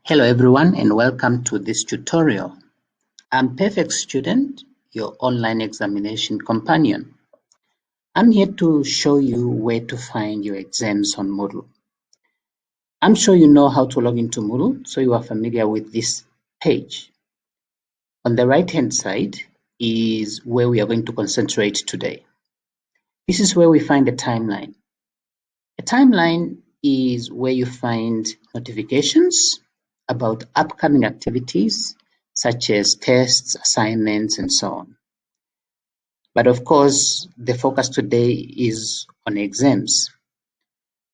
Hello everyone and welcome to this tutorial. I'm Perfect Student, your online examination companion. I'm here to show you where to find your exams on Moodle. I'm sure you know how to log into Moodle, so you are familiar with this page. On the right hand side is where we are going to concentrate today. This is where we find the timeline. A timeline is where you find notifications about upcoming activities such as tests, assignments, and so on. But of course, the focus today is on exams.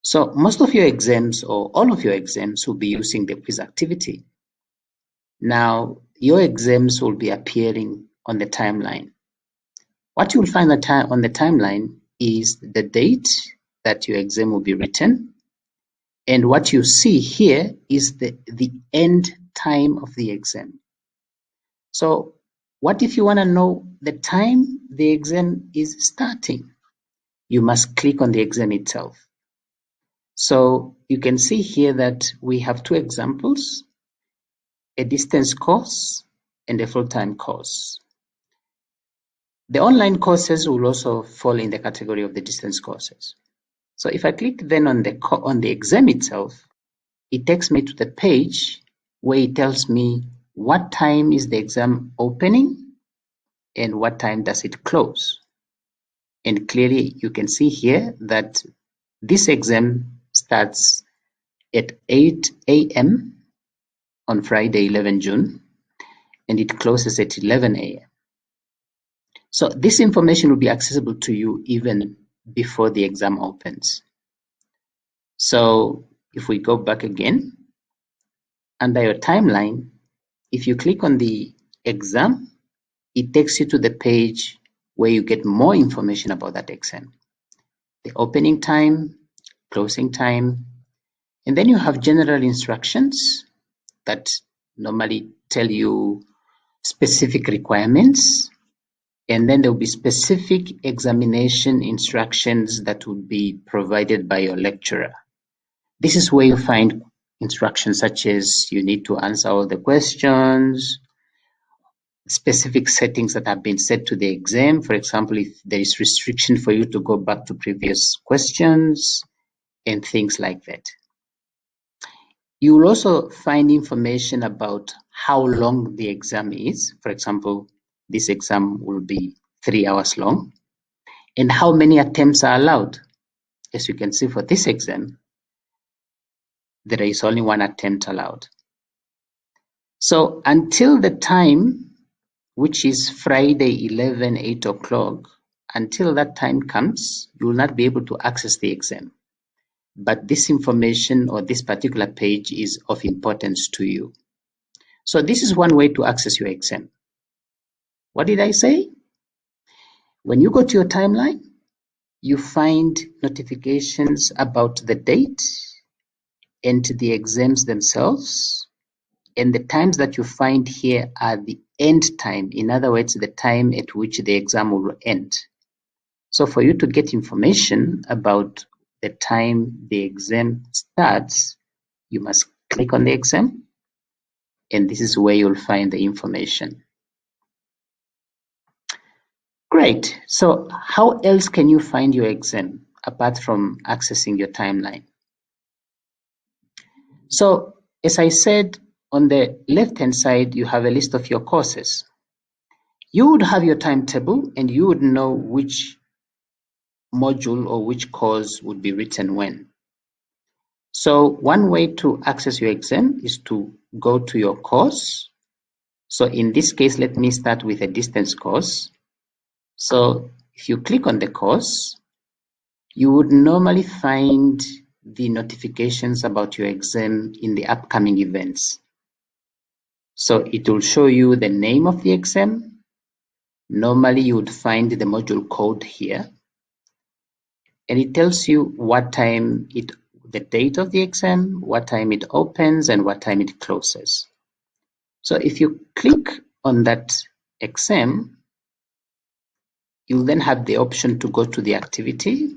So most of your exams or all of your exams will be using the quiz activity. Now, your exams will be appearing on the timeline. What you'll find on the timeline is the date that your exam will be written. And what you see here is the end time of the exam. So what if you want to know the time the exam is starting? You must click on the exam itself. So you can see here that we have two examples, a distance course and a full-time course. The online courses will also fall in the category of the distance courses. So if I click then on the exam itself, it takes me to the page where it tells me what time is the exam opening and what time does it close. And clearly you can see here that this exam starts at 8 a.m. on Friday, 11 June, and it closes at 11 a.m. So this information will be accessible to you even before the exam opens. So if we go back again, under your timeline, if you click on the exam, it takes you to the page where you get more information about that exam. The opening time, closing time, and then you have general instructions that normally tell you specific requirements, and then there will be specific examination instructions that will be provided by your lecturer. This is where you find instructions such as you need to answer all the questions, specific settings that have been set to the exam. For example, if there is restriction for you to go back to previous questions and things like that. You will also find information about how long the exam is. For example, this exam will be 3 hours long, and how many attempts are allowed. As you can see for this exam, there is only one attempt allowed. So until the time, which is Friday 8 o'clock, until that time comes, you will not be able to access the exam. But this information or this particular page is of importance to you. So this is one way to access your exam. What did I say? When you go to your timeline, you find notifications about the date and the exams themselves. And the times that you find here are the end time. In other words, the time at which the exam will end. So for you to get information about the time the exam starts, you must click on the exam, and this is where you'll find the information. Great. So how else can you find your exam apart from accessing your timeline? So as I said, on the left-hand side, you have a list of your courses. You would have your timetable and you would know which module or which course would be written when. So one way to access your exam is to go to your course. So in this case, let me start with a distance course. So if you click on the course, you would normally find the notifications about your exam in the upcoming events. So it will show you the name of the exam. Normally you would find the module code here. And it tells you what time the date of the exam, what time it opens, and what time it closes. So if you click on that exam, you'll then have the option to go to the activity.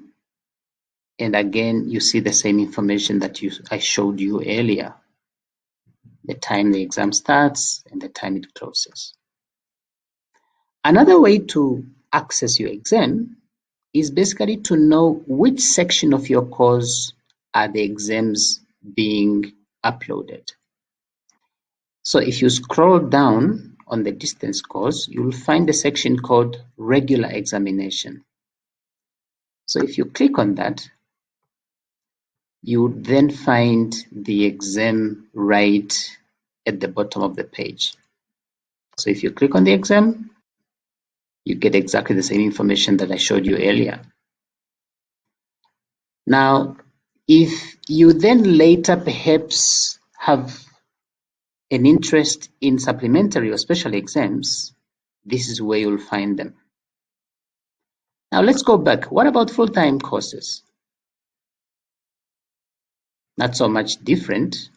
And again, you see the same information that I showed you earlier. the time the exam starts, and the time it closes. Another way to access your exam is basically to know which section of your course are the exams being uploaded. So if you scroll down on the distance course, you'll find a section called regular examination. So if you click on that, you would then find the exam right at the bottom of the page. So if you click on the exam, you get exactly the same information that I showed you earlier. Now, if you then later perhaps have an interest in supplementary or special exams, this is where you'll find them. Now let's go back. What about full-time courses? Not so much different.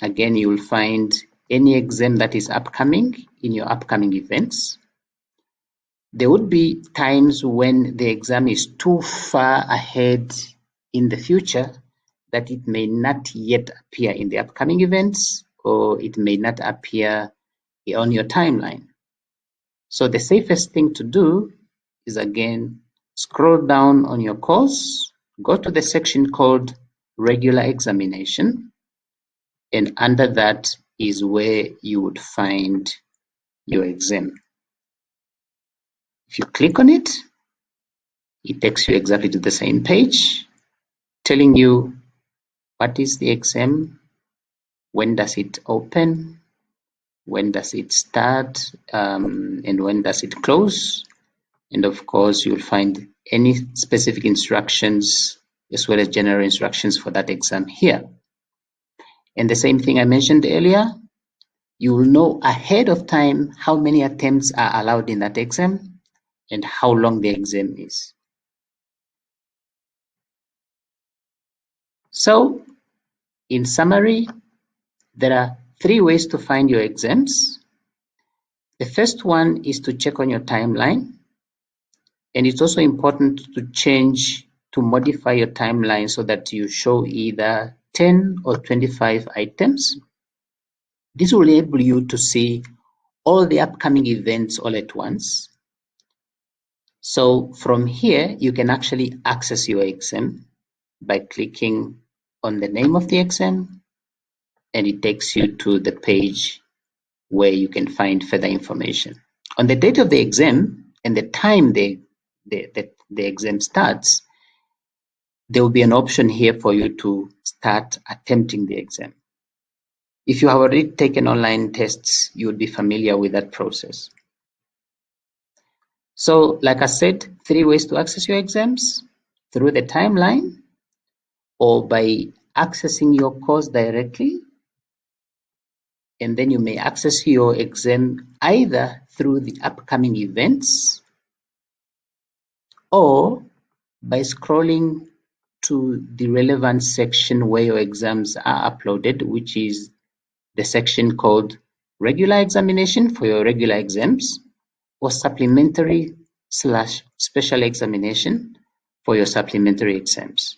Again, you'll find any exam that is upcoming in your upcoming events. There would be times when the exam is too far ahead in the future that it may not yet appear in the upcoming events, or it may not appear on your timeline. So the safest thing to do is, again, scroll down on your course, go to the section called regular examination, and under that is where you would find your exam. If you click on it, it takes you exactly to the same page, telling you what is the exam, when does it open, when does it start, and when does it close. And of course, you'll find any specific instructions as well as general instructions for that exam here. And the same thing I mentioned earlier, you will know ahead of time how many attempts are allowed in that exam and how long the exam is. So, in summary, there are 3 ways to find your exams. The first one is to check on your timeline. And it's also important to modify your timeline so that you show either 10 or 25 items. This will enable you to see all the upcoming events all at once. So from here, you can actually access your exam by clicking on the name of the exam, and it takes you to the page where you can find further information. On the date of the exam and the time the exam starts, there will be an option here for you to start attempting the exam. If you have already taken online tests, you would be familiar with that process. So, like I said, 3 ways to access your exams: through the timeline, or by accessing your course directly. And then you may access your exam either through the upcoming events or by scrolling to the relevant section where your exams are uploaded, which is the section called regular examination for your regular exams, or supplementary/special examination for your supplementary exams.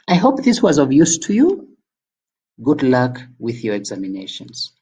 I hope this was of use to you. Good luck with your examinations.